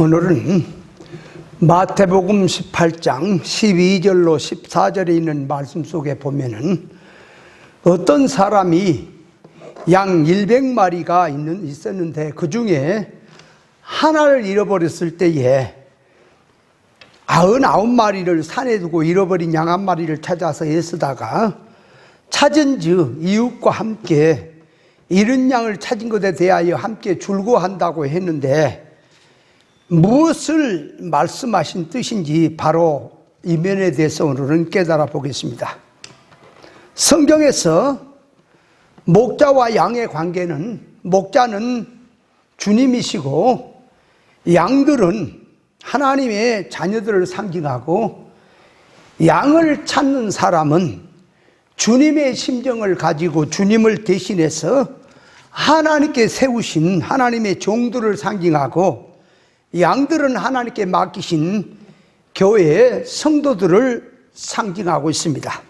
오늘은 마태복음 18장 12절로 14절에 있는 말씀 속에 보면은 어떤 사람이 양 100마리가 있었는데 그 중에 하나를 잃어버렸을 때에 99마리를 산에 두고 잃어버린 양 한 마리를 찾아서 애쓰다가 찾은즉 이웃과 함께 잃은 양을 찾은 것에 대하여 함께 줄고한다고 했는데 무엇을 말씀하신 뜻인지 바로 이 면에 대해서 오늘은 깨달아 보겠습니다. 성경에서 목자와 양의 관계는 목자는 주님이시고 양들은 하나님의 자녀들을 상징하고 양을 찾는 사람은 주님의 심정을 가지고 주님을 대신해서 하나님께 세우신 하나님의 종들을 상징하고 양들은 하나님께 맡기신 교회의 성도들을 상징하고 있습니다.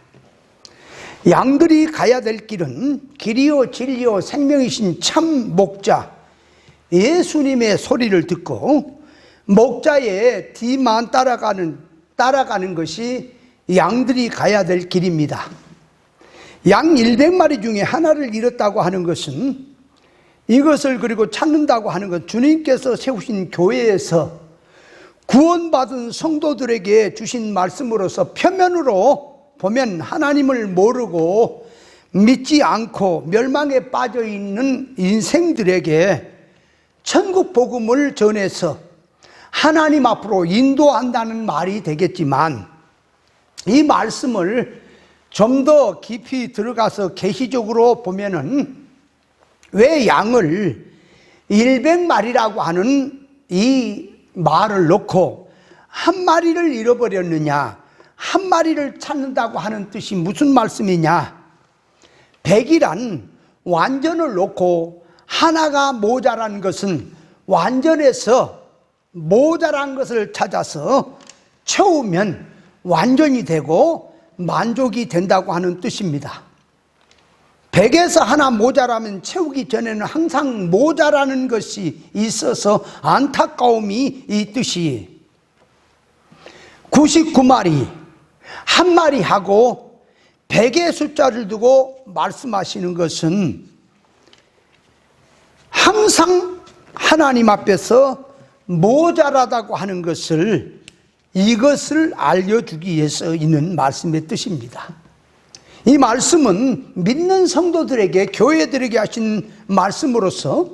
양들이 가야 될 길은 길이요 진리요 생명이신 참 목자 예수님의 소리를 듣고 목자의 뒤만 따라가는 것이 양들이 가야 될 길입니다. 양 100마리 중에 하나를 잃었다고 하는 것은 이것을 그리고 찾는다고 하는 것, 주님께서 세우신 교회에서 구원받은 성도들에게 주신 말씀으로서 표면으로 보면 하나님을 모르고 믿지 않고 멸망에 빠져 있는 인생들에게 천국 복음을 전해서 하나님 앞으로 인도한다는 말이 되겠지만 이 말씀을 좀 더 깊이 들어가서 계시적으로 보면은 왜 양을 100마리라고 하는 이 말을 놓고 한 마리를 잃어버렸느냐, 한 마리를 찾는다고 하는 뜻이 무슨 말씀이냐? 100이란 완전을 놓고 하나가 모자란 것은 완전해서 모자란 것을 찾아서 채우면 완전이 되고 만족이 된다고 하는 뜻입니다. 100에서 하나 모자라면 채우기 전에는 항상 모자라는 것이 있어서 안타까움이 이 뜻이 99마리 한 마리 하고 100의 숫자를 두고 말씀하시는 것은 항상 하나님 앞에서 모자라다고 하는 것을 이것을 알려주기 위해서 있는 말씀의 뜻입니다. 이 말씀은 믿는 성도들에게 교회들에게 하신 말씀으로서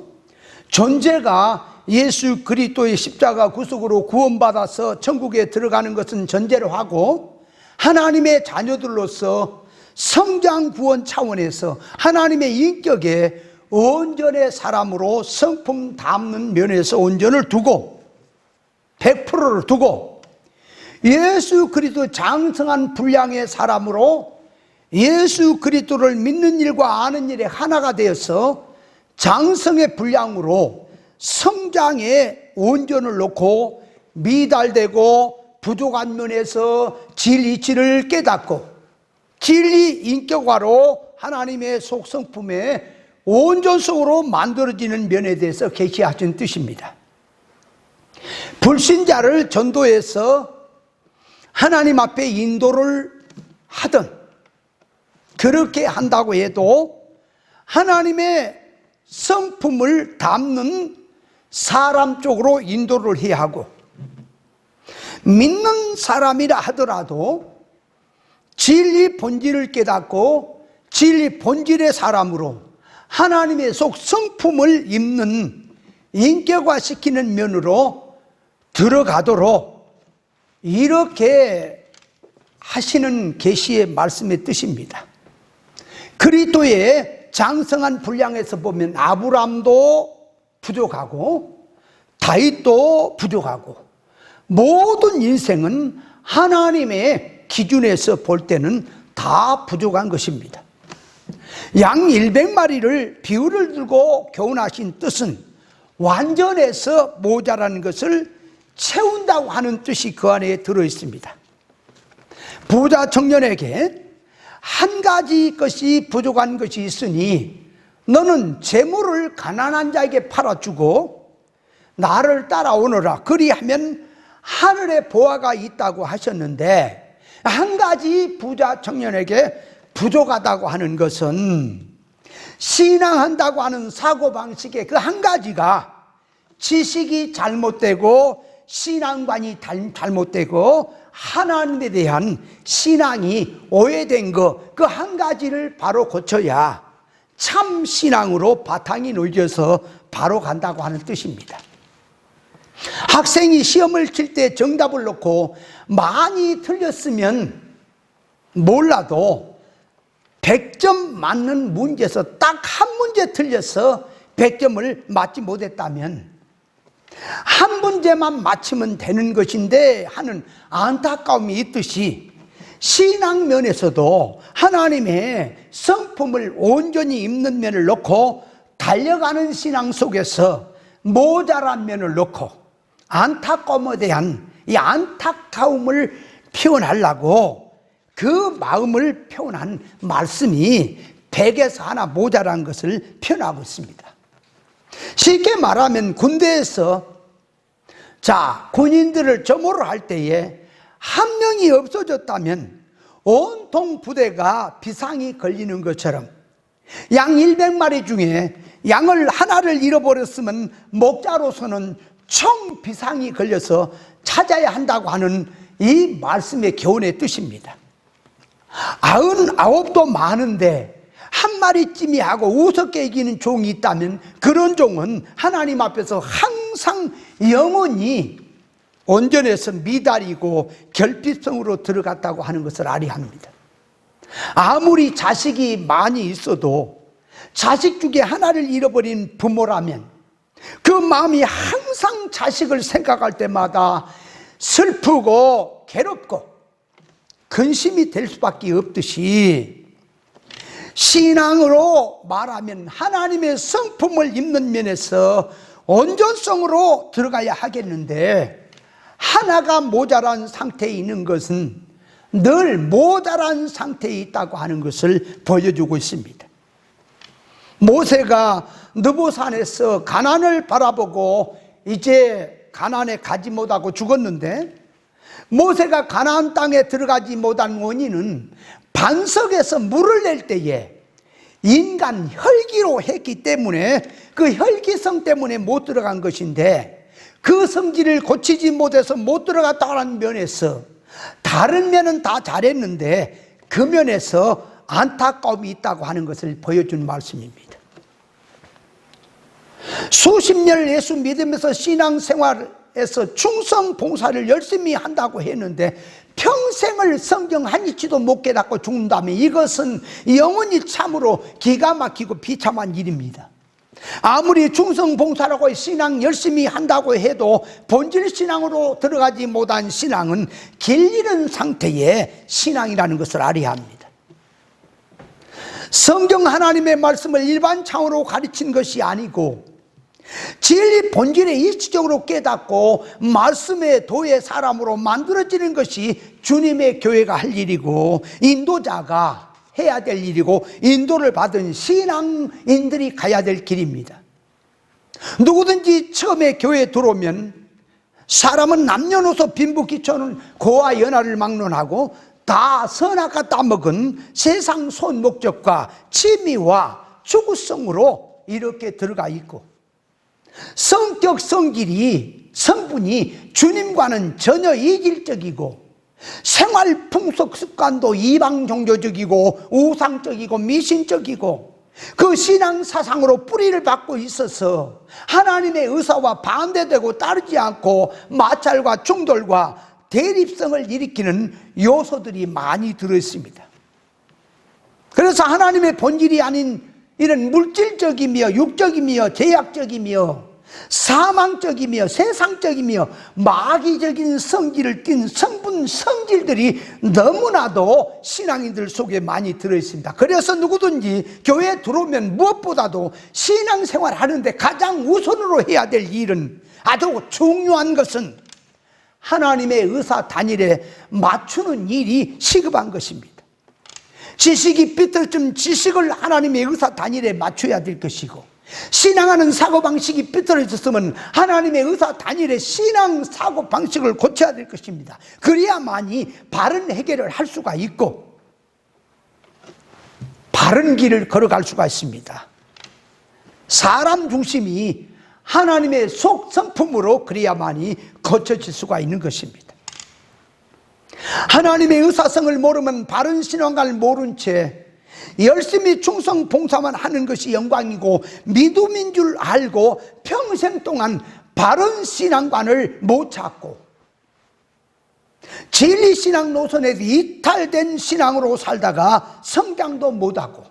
존재가 예수 그리스도의 십자가 구속으로 구원받아서 천국에 들어가는 것은 전제로 하고 하나님의 자녀들로서 성장 구원 차원에서 하나님의 인격에 온전의 사람으로 성품 담는 면에서 온전을 두고 100%를 두고 예수 그리스도 장성한 분량의 사람으로 예수 그리스도를 믿는 일과 아는 일에 하나가 되어서 장성의 분량으로 성장의 온전을 놓고 미달되고 부족한 면에서 진리치를 깨닫고 진리 인격화로 하나님의 속성품의 온전성으로 만들어지는 면에 대해서 계시하신 뜻입니다. 불신자를 전도해서 하나님 앞에 인도를 하든 그렇게 한다고 해도 하나님의 성품을 담는 사람 쪽으로 인도를 해야 하고 믿는 사람이라 하더라도 진리 본질을 깨닫고 진리 본질의 사람으로 하나님의 성품을 입는 인격화시키는 면으로 들어가도록 이렇게 하시는 계시의 말씀의 뜻입니다. 그리스도의 장성한 분량에서 보면 아브람도 부족하고 다윗도 부족하고 모든 인생은 하나님의 기준에서 볼 때는 다 부족한 것입니다. 양 100마리를 비유를 들고 교훈하신 뜻은 완전해서 모자라는 것을 채운다고 하는 뜻이 그 안에 들어있습니다. 부자 청년에게 한 가지 것이 부족한 것이 있으니 너는 재물을 가난한 자에게 팔아주고 나를 따라오너라. 그리하면 하늘에 보화가 있다고 하셨는데, 한 가지 부자 청년에게 부족하다고 하는 것은 신앙한다고 하는 사고방식의 그 한 가지가 지식이 잘못되고 신앙관이 잘못되고 하나님에 대한 신앙이 오해된 것, 그 한 가지를 바로 고쳐야 참 신앙으로 바탕이 놓여서 바로 간다고 하는 뜻입니다. 학생이 시험을 칠 때 정답을 놓고 많이 틀렸으면 몰라도 100점 맞는 문제에서 딱 한 문제 틀려서 100점을 맞지 못했다면 한 문제만 맞히면 되는 것인데 하는 안타까움이 있듯이, 신앙 면에서도 하나님의 성품을 온전히 입는 면을 놓고 달려가는 신앙 속에서 모자란 면을 놓고 안타까움에 대한 이 안타까움을 표현하려고 그 마음을 표현한 말씀이 100에서 하나 모자란 것을 표현하고 있습니다. 쉽게 말하면 군대에서 군인들을 점호를 할 때에 한 명이 없어졌다면 온통 부대가 비상이 걸리는 것처럼, 양 100마리 중에 양을 하나를 잃어버렸으면 목자로서는 총 비상이 걸려서 찾아야 한다고 하는 이 말씀의 교훈의 뜻입니다. 99도 많은데 한 마리쯤이 하고 우습게 이기는 종이 있다면 그런 종은 하나님 앞에서 항상 영원히 온전해서 미달이고 결핍성으로 들어갔다고 하는 것을 알아야 합니다. 아무리 자식이 많이 있어도 자식 중에 하나를 잃어버린 부모라면 그 마음이 항상 자식을 생각할 때마다 슬프고 괴롭고 근심이 될 수밖에 없듯이, 신앙으로 말하면 하나님의 성품을 입는 면에서 온전성으로 들어가야 하겠는데, 하나가 모자란 상태에 있는 것은 늘 모자란 상태에 있다고 하는 것을 보여주고 있습니다. 모세가 느보산에서 가나안을 바라보고 이제 가나안에 가지 못하고 죽었는데, 모세가 가나안 땅에 들어가지 못한 원인은 반석에서 물을 낼 때에 인간 혈기로 했기 때문에, 그 혈기성 때문에 못 들어간 것인데, 그 성질을 고치지 못해서 못 들어갔다는 면에서 다른 면은 다 잘했는데 그 면에서 안타까움이 있다고 하는 것을 보여준 말씀입니다. 수십 년을 예수 믿으면서 신앙생활에서 충성 봉사를 열심히 한다고 했는데 평생을 성경 한 이치도 못 깨닫고 죽는다면 이것은 영원히 참으로 기가 막히고 비참한 일입니다. 아무리 충성 봉사라고 신앙 열심히 한다고 해도 본질 신앙으로 들어가지 못한 신앙은 길 잃은 상태의 신앙이라는 것을 알아야 합니다. 성경 하나님의 말씀을 일반 창으로 가르친 것이 아니고 진리 본질에 이치적으로 깨닫고 말씀의 도의 사람으로 만들어지는 것이 주님의 교회가 할 일이고 인도자가 해야 될 일이고 인도를 받은 신앙인들이 가야 될 길입니다. 누구든지 처음에 교회에 들어오면 사람은 남녀노소 빈부귀천은 고와 연하를 막론하고 다 선악과 따먹은 세상 손 목적과 취미와 추구성으로 이렇게 들어가 있고, 성격 성질이 성분이 주님과는 전혀 이질적이고 생활 풍속 습관도 이방 종교적이고 우상적이고 미신적이고 그 신앙 사상으로 뿌리를 받고 있어서 하나님의 의사와 반대되고 따르지 않고 마찰과 충돌과 대립성을 일으키는 요소들이 많이 들어있습니다. 그래서 하나님의 본질이 아닌 이런 물질적이며 육적이며 제약적이며 사망적이며 세상적이며 마귀적인 성질을 띤 성분 성질들이 너무나도 신앙인들 속에 많이 들어있습니다. 그래서 누구든지 교회에 들어오면 무엇보다도 신앙생활 하는데 가장 우선으로 해야 될 일은, 아주 중요한 것은 하나님의 의사 단일에 맞추는 일이 시급한 것입니다. 지식이 삐뚤어진 지식을 하나님의 의사 단일에 맞춰야 될 것이고, 신앙하는 사고방식이 삐뚤어졌으면 하나님의 의사 단일의 신앙 사고방식을 고쳐야 될 것입니다. 그래야만이 바른 해결을 할 수가 있고 바른 길을 걸어갈 수가 있습니다. 사람 중심이 하나님의 속성품으로 그래야만이 고쳐질 수가 있는 것입니다. 하나님의 의사성을 모르면 바른 신앙을 모른 채 열심히 충성 봉사만 하는 것이 영광이고 믿음인 줄 알고 평생 동안 바른 신앙관을 못 찾고 진리신앙 노선에서 이탈된 신앙으로 살다가 성장도 못하고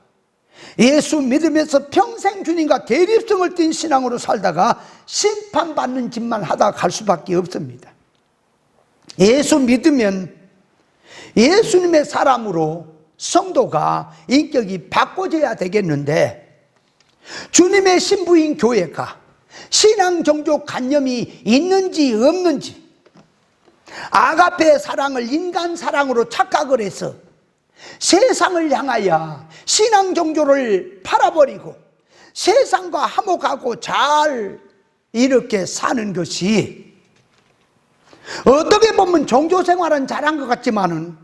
예수 믿으면서 평생 주님과 대립성을 띤 신앙으로 살다가 심판받는 짓만 하다 갈 수밖에 없습니다. 예수 믿으면 예수님의 사람으로 성도가 인격이 바꿔져야 되겠는데 주님의 신부인 교회가 신앙 종족 관념이 있는지 없는지 아가페의 사랑을 인간 사랑으로 착각을 해서 세상을 향하여 신앙 종교를 팔아버리고 세상과 화목하고 잘 이렇게 사는 것이 어떻게 보면 종교 생활은 잘한 것 같지만은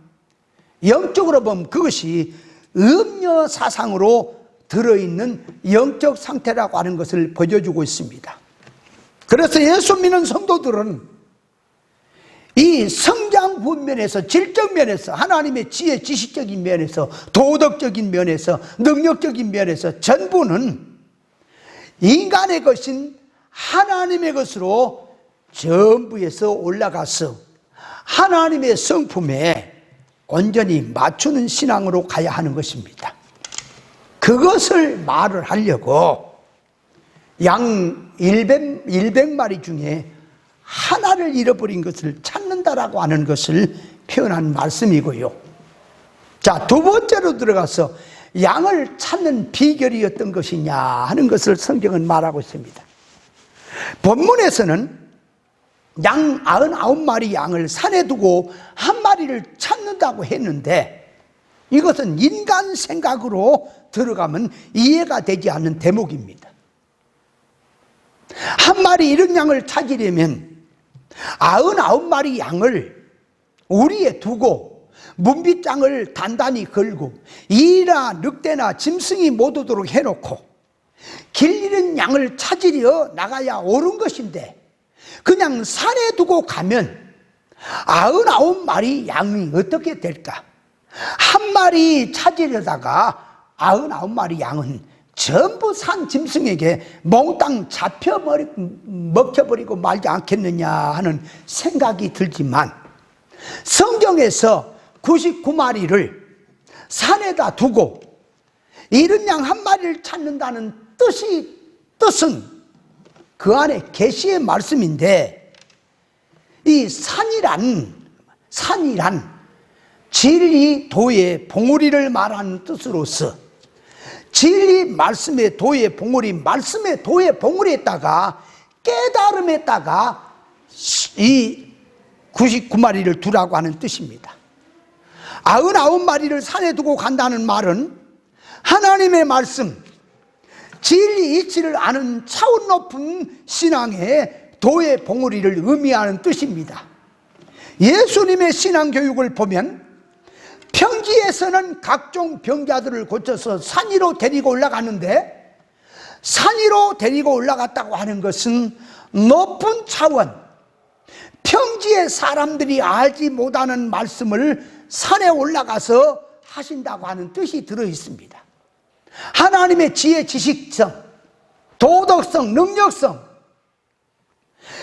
영적으로 보면 그것이 음녀 사상으로 들어있는 영적 상태라고 하는 것을 보여주고 있습니다. 그래서 예수 믿는 성도들은 이 성장 면에서 질적 면에서 하나님의 지혜 지식적인 면에서 도덕적인 면에서 능력적인 면에서 전부는 인간의 것인 하나님의 것으로 전부에서 올라가서 하나님의 성품에 온전히 맞추는 신앙으로 가야 하는 것입니다. 그것을 말을 하려고 양 100마리 중에 하나를 잃어버린 것을 찾는다라고 하는 것을 표현한 말씀이고요. 자, 두 번째로 들어가서 양을 찾는 비결이 어떤 것이냐 하는 것을 성경은 말하고 있습니다. 본문에서는 양 99마리 양을 산에 두고 한 마리를 찾는다고 했는데 이것은 인간 생각으로 들어가면 이해가 되지 않는 대목입니다. 한 마리 잃은 양을 찾으려면 99마리 양을 우리에 두고 문빗장을 단단히 걸고 이나 늑대나 짐승이 못 오도록 해놓고 길 잃은 양을 찾으려 나가야 옳은 것인데 그냥 산에 두고 가면 99마리 양이 어떻게 될까? 한 마리 찾으려다가 99마리 양은 전부 산 짐승에게 몽땅 먹혀버리고 말지 않겠느냐 하는 생각이 들지만 성경에서 99마리를 산에다 두고 잃은 양 한 마리를 찾는다는 뜻은 그 안에 계시의 말씀인데 이 산이란 진리 도의 봉우리를 말하는 뜻으로서 진리 말씀의 도의 봉우리, 말씀의 도의 봉우리에다가 깨달음에다가 이 99마리를 두라고 하는 뜻입니다. 99마리를 산에 두고 간다는 말은 하나님의 말씀, 진리 이치를 아는 차원 높은 신앙의 도의 봉우리를 의미하는 뜻입니다. 예수님의 신앙교육을 보면 평지에서는 각종 병자들을 고쳐서 산 위로 데리고 올라가는데 산 위로 데리고 올라갔다고 하는 것은 높은 차원, 평지의 사람들이 알지 못하는 말씀을 산에 올라가서 하신다고 하는 뜻이 들어 있습니다. 하나님의 지혜, 지식성, 도덕성, 능력성,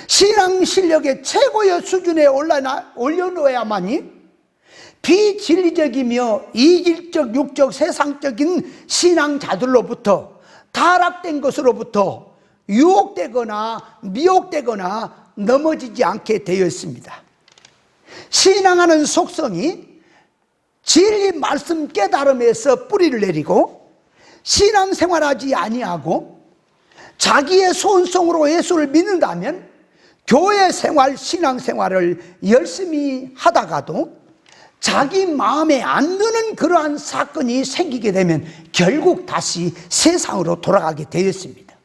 신앙 실력의 최고의 수준에 올려놓아야만이 비진리적이며 이질적, 육적, 세상적인 신앙자들로부터 타락된 것으로부터 유혹되거나 미혹되거나 넘어지지 않게 되어 있습니다. 신앙하는 속성이 진리 말씀 깨달음에서 뿌리를 내리고 신앙생활하지 아니하고 자기의 소원성으로 예수를 믿는다면 교회 생활, 신앙생활을 열심히 하다가도 자기 마음에 안 드는 그러한 사건이 생기게 되면 결국 다시 세상으로 돌아가게 되었습니다.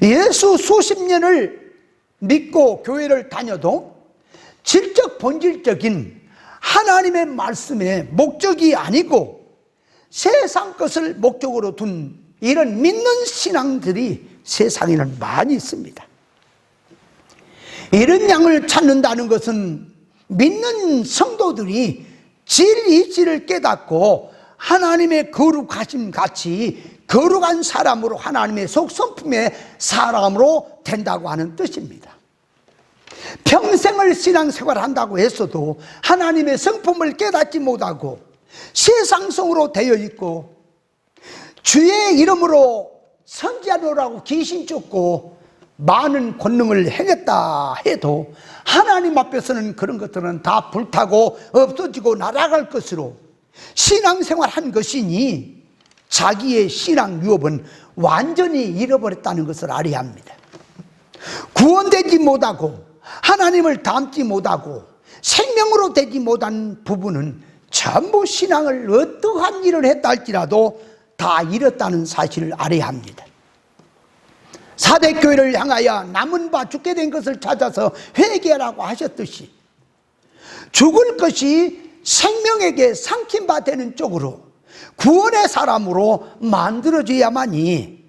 예수 수십 년을 믿고 교회를 다녀도 질적 본질적인 하나님의 말씀의 목적이 아니고 세상 것을 목적으로 둔 이런 믿는 신앙들이 세상에는 많이 있습니다. 이런 양을 찾는다는 것은 믿는 성도들이 진리를 깨닫고 하나님의 거룩하심 같이 거룩한 사람으로 하나님의 속성품의 사람으로 된다고 하는 뜻입니다. 평생을 신앙생활을 한다고 했어도 하나님의 성품을 깨닫지 못하고 세상성으로 되어 있고 주의 이름으로 선지하노라고 귀신 쫓고 많은 권능을 행했다 해도 하나님 앞에서는 그런 것들은 다 불타고 없어지고 날아갈 것으로 신앙생활 한 것이니 자기의 신앙 유업은 완전히 잃어버렸다는 것을 알아야 합니다. 구원되지 못하고 하나님을 닮지 못하고 생명으로 되지 못한 부분은 전부 신앙을 어떠한 일을 했다 할지라도 다 잃었다는 사실을 알아야 합니다. 사대교회를 향하여 남은 바 죽게 된 것을 찾아서 회개하라고 하셨듯이 죽을 것이 생명에게 삼킨 바 되는 쪽으로 구원의 사람으로 만들어져야만이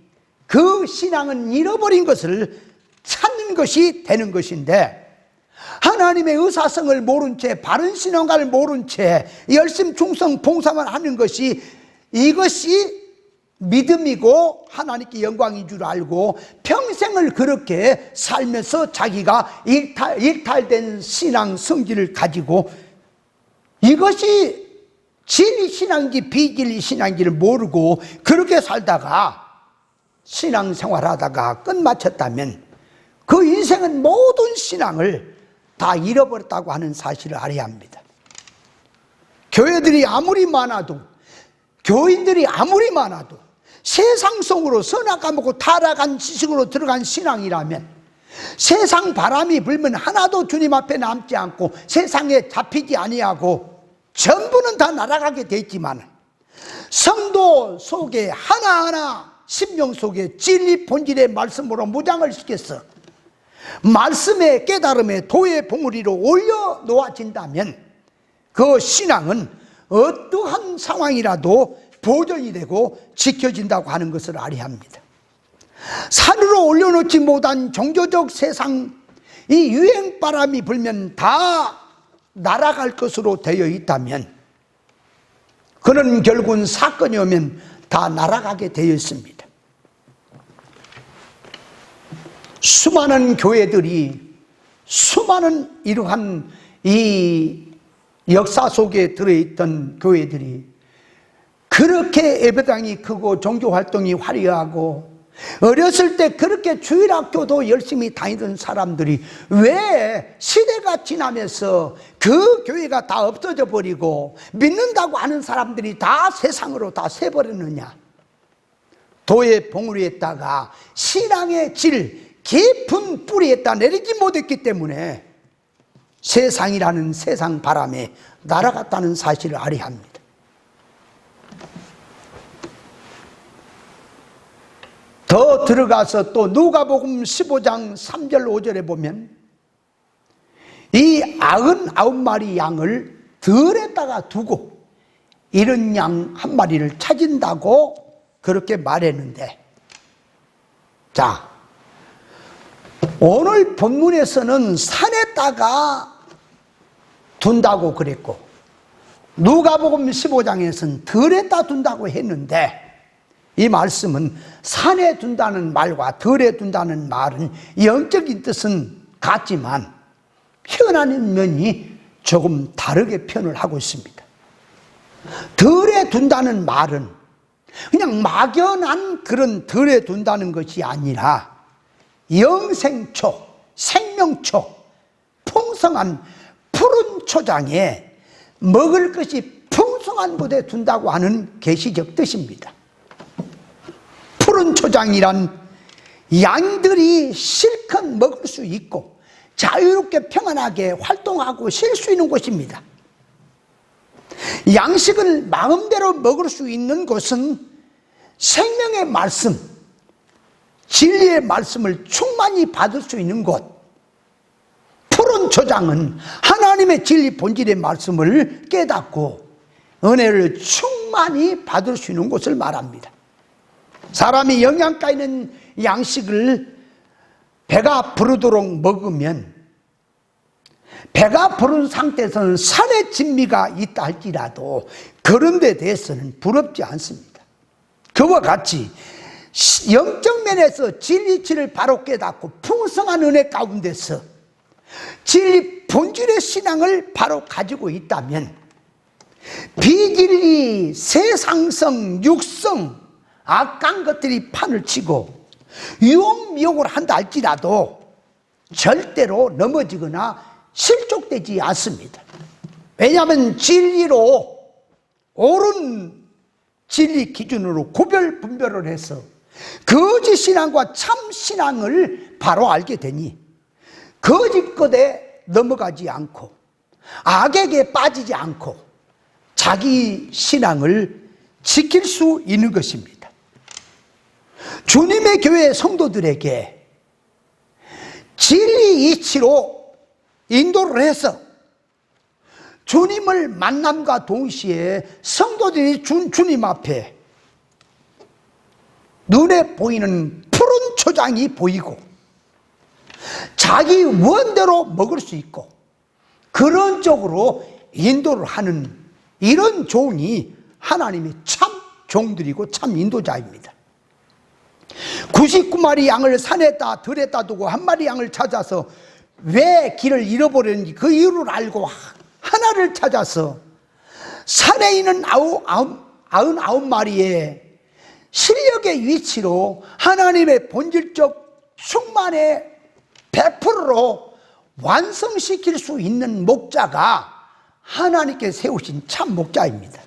그 신앙은 잃어버린 것을 찾는 것이 되는 것인데, 하나님의 의사성을 모른 채 바른 신앙을 모른 채 열심 충성 봉사만 하는 것이 이것이 믿음이고 하나님께 영광인 줄 알고 평생을 그렇게 살면서 자기가 일탈된 신앙 성질을 가지고 이것이 진리 신앙인지 비진리 신앙인지를 모르고 그렇게 살다가 신앙생활 하다가 끝마쳤다면 그 인생은 모든 신앙을 다 잃어버렸다고 하는 사실을 알아야 합니다. 교회들이 아무리 많아도, 교인들이 아무리 많아도 세상성으로 선악과먹고 타락한 지식으로 들어간 신앙이라면 세상 바람이 불면 하나도 주님 앞에 남지 않고 세상에 잡히지 아니하고 전부는 다 날아가게 돼 있지만 성도 속에 하나하나 심령 속에 진리 본질의 말씀으로 무장을 시켜서 말씀의 깨달음의 도의 봉우리로 올려놓아진다면 그 신앙은 어떠한 상황이라도 보존이 되고 지켜진다고 하는 것을 알아야 합니다. 산으로 올려놓지 못한 종교적 세상, 이 유행바람이 불면 다 날아갈 것으로 되어 있다면 그는 결국은 사건이 오면 다 날아가게 되어 있습니다. 수많은 교회들이, 수많은 이러한 이 역사 속에 들어있던 교회들이 그렇게 예배당이 크고 종교활동이 화려하고 어렸을 때 그렇게 주일학교도 열심히 다니던 사람들이 왜 시대가 지나면서 그 교회가 다 없어져 버리고 믿는다고 하는 사람들이 다 세상으로 다 새버렸느냐? 도의 봉우리에다가 신앙의 질, 깊은 뿌리에다 내리지 못했기 때문에 세상이라는 세상 바람에 날아갔다는 사실을 알아야 합니다. 더 들어가서 또 누가복음 15장 3절 5절에 보면 이 99마리 양을 들에다가 두고 이른 양 한 마리를 찾은다고 그렇게 말했는데, 자, 오늘 본문에서는 산에다가 둔다고 그랬고 누가복음 15장에서는 들에다 둔다고 했는데, 이 말씀은 산에 둔다는 말과 들에 둔다는 말은 영적인 뜻은 같지만 표현하는 면이 조금 다르게 표현을 하고 있습니다. 들에 둔다는 말은 그냥 막연한 그런 들에 둔다는 것이 아니라 영생초, 생명초, 풍성한 푸른 초장에 먹을 것이 풍성한 곳에 둔다고 하는 계시적 뜻입니다. 푸른 초장이란 양들이 실컷 먹을 수 있고 자유롭게 평안하게 활동하고 쉴 수 있는 곳입니다. 양식을 마음대로 먹을 수 있는 곳은 생명의 말씀, 진리의 말씀을 충만히 받을 수 있는 곳, 푸른 초장은 하나님의 진리 본질의 말씀을 깨닫고 은혜를 충만히 받을 수 있는 곳을 말합니다. 사람이 영양가 있는 양식을 배가 부르도록 먹으면 배가 부른 상태에서는 산의 진미가 있다 할지라도 그런 데 대해서는 부럽지 않습니다. 그와 같이 영적 면에서 진리치를 바로 깨닫고 풍성한 은혜 가운데서 진리 본질의 신앙을 바로 가지고 있다면 비진리, 세상성, 육성, 악한 것들이 판을 치고 유혹, 미혹을 한다 할지라도 절대로 넘어지거나 실족되지 않습니다. 왜냐하면 진리로, 옳은 진리 기준으로 구별 분별을 해서 거짓 신앙과 참 신앙을 바로 알게 되니 거짓 것에 넘어가지 않고 악에게 빠지지 않고 자기 신앙을 지킬 수 있는 것입니다. 주님의 교회 성도들에게 진리 이치로 인도를 해서 주님을 만남과 동시에 성도들이 주님 앞에 눈에 보이는 푸른 초장이 보이고 자기 원대로 먹을 수 있고 그런 쪽으로 인도를 하는 이런 종이 하나님의 참 종들이고 참 인도자입니다. 99마리 양을 산에다 들에다 두고 한 마리 양을 찾아서 왜 길을 잃어버렸는지 그 이유를 알고 하나를 찾아서 산에 있는 99마리의 실력의 위치로 하나님의 본질적 충만의 100%로 완성시킬 수 있는 목자가 하나님께 세우신 참 목자입니다.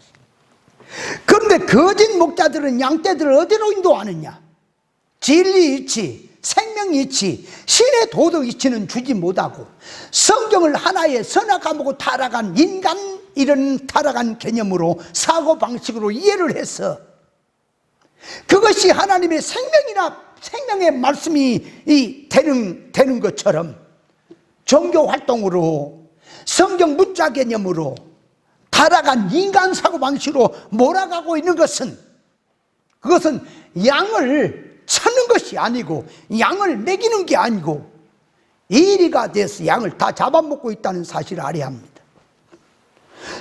그런데 거짓 목자들은 양떼들을 어디로 인도하느냐? 진리 이치, 생명 이치, 신의 도덕 이치는 주지 못하고 성경을 하나의 선악과목으로 타락한 인간 이런 타락한 개념으로 사고방식으로 이해를 해서 그것이 하나님의 생명의 말씀이 되는 것처럼 종교 활동으로 성경 문자 개념으로 타락한 인간 사고방식으로 몰아가고 있는 것은 그것은 양을 찾는 것이 아니고 양을 먹이는 게 아니고 이리가 돼서 양을 다 잡아먹고 있다는 사실을 알아야 합니다.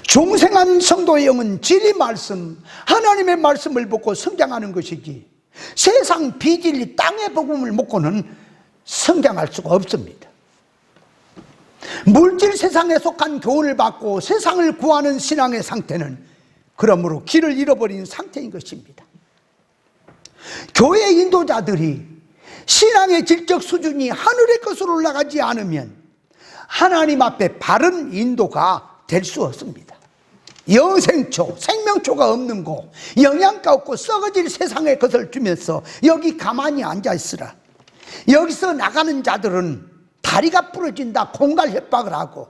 중생한 성도의 영은 진리 말씀, 하나님의 말씀을 먹고 성장하는 것이지 세상 비진리 땅의 복음을 먹고는 성장할 수가 없습니다. 물질 세상에 속한 교훈을 받고 세상을 구하는 신앙의 상태는 그러므로 길을 잃어버린 상태인 것입니다. 교회 인도자들이 신앙의 질적 수준이 하늘의 것으로 올라가지 않으면 하나님 앞에 바른 인도가 될 수 없습니다. 영생초, 생명초가 없는 곳, 영양가 없고 썩어질 세상의 것을 주면서 여기 가만히 앉아있으라. 여기서 나가는 자들은 다리가 부러진다 공갈 협박을 하고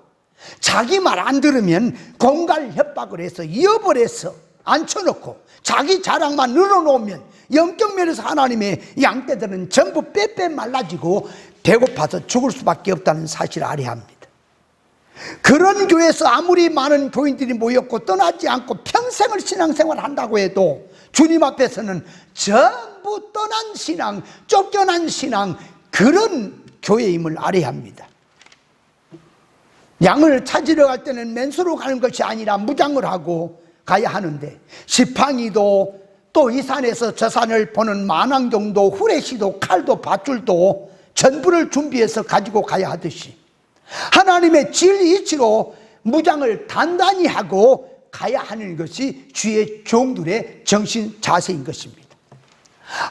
자기 말 안 들으면 공갈 협박을 해서 이어버려서 앉혀놓고 자기 자랑만 늘어놓으면 영적 면에서 하나님의 양떼들은 전부 빼빼 말라지고 배고파서 죽을 수밖에 없다는 사실을 알아야 합니다. 그런 교회에서 아무리 많은 교인들이 모였고 떠나지 않고 평생을 신앙생활을 한다고 해도 주님 앞에서는 전부 떠난 신앙, 쫓겨난 신앙, 그런 교회임을 알아야 합니다. 양을 찾으러 갈 때는 맨수로 가는 것이 아니라 무장을 하고 가야 하는데 지팡이도 또 이 산에서 저 산을 보는 만왕경도 후레시도 칼도 밧줄도 전부를 준비해서 가지고 가야 하듯이 하나님의 진리 이치로 무장을 단단히 하고 가야 하는 것이 주의 종들의 정신 자세인 것입니다.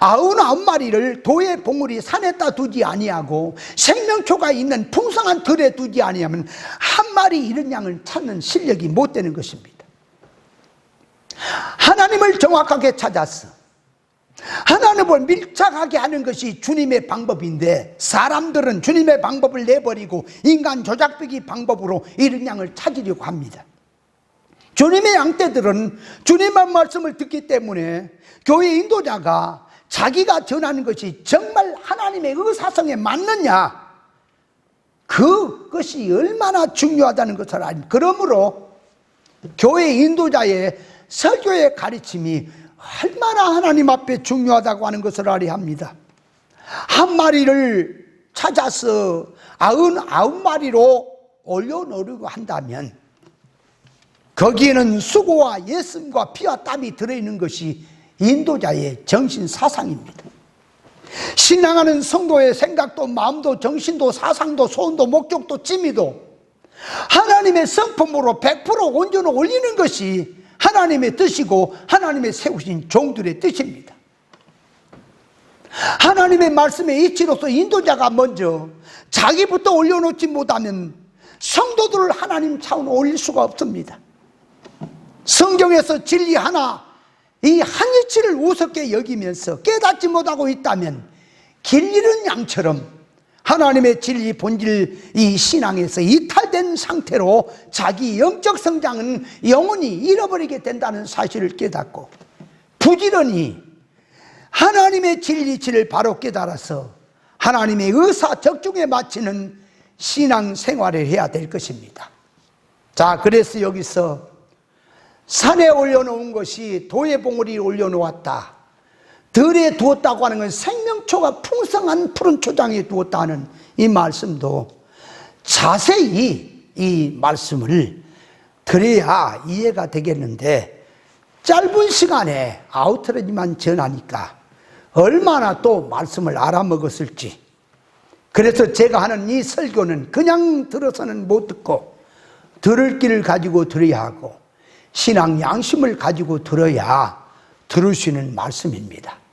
99마리를 도의 봉우리 산에다 두지 아니하고 생명초가 있는 풍성한 들에 두지 아니하면 한 마리 이런 양을 찾는 실력이 못 되는 것입니다. 하나님을 정확하게 찾아서 하나님을 밀착하게 하는 것이 주님의 방법인데 사람들은 주님의 방법을 내버리고 인간 조작배기 방법으로 이런 양을 찾으려고 합니다. 주님의 양떼들은 주님의 말씀을 듣기 때문에 교회 인도자가 자기가 전하는 것이 정말 하나님의 의사성에 맞느냐, 그것이 얼마나 중요하다는 것을 아니. 그러므로 교회 인도자의 설교의 가르침이 얼마나 하나님 앞에 중요하다고 하는 것을 알아야 합니다. 한 마리를 찾아서 99마리로 올려놓으려고 한다면 거기에는 수고와 예쁨과 피와 땀이 들어있는 것이 인도자의 정신 사상입니다. 신앙하는 성도의 생각도 마음도 정신도 사상도 소원도 목적도 취미도 하나님의 성품으로 100% 온전히 올리는 것이 하나님의 뜻이고 하나님의 세우신 종들의 뜻입니다. 하나님의 말씀의 이치로서 인도자가 먼저 자기부터 올려놓지 못하면 성도들을 하나님 차원으로 올릴 수가 없습니다. 성경에서 진리 하나, 이 한 이치를 우습게 여기면서 깨닫지 못하고 있다면 길 잃은 양처럼 하나님의 진리 본질 이 신앙에서 이탈된 상태로 자기 영적 성장은 영원히 잃어버리게 된다는 사실을 깨닫고 부지런히 하나님의 진리치를 바로 깨달아서 하나님의 의사적중에 맞추는 신앙 생활을 해야 될 것입니다. 자, 그래서 여기서 산에 올려놓은 것이 도에 봉우리에 올려놓았다, 들에 두었다고 하는 건 생명초가 풍성한 푸른 초장에 두었다 하는 이 말씀도 자세히 이 말씀을 들어야 이해가 되겠는데 짧은 시간에 아우터로지만 전하니까 얼마나 또 말씀을 알아먹었을지. 그래서 제가 하는 이 설교는 그냥 들어서는 못 듣고 들을 길을 가지고 들어야 하고 신앙 양심을 가지고 들어야 들을 수 있는 말씀입니다.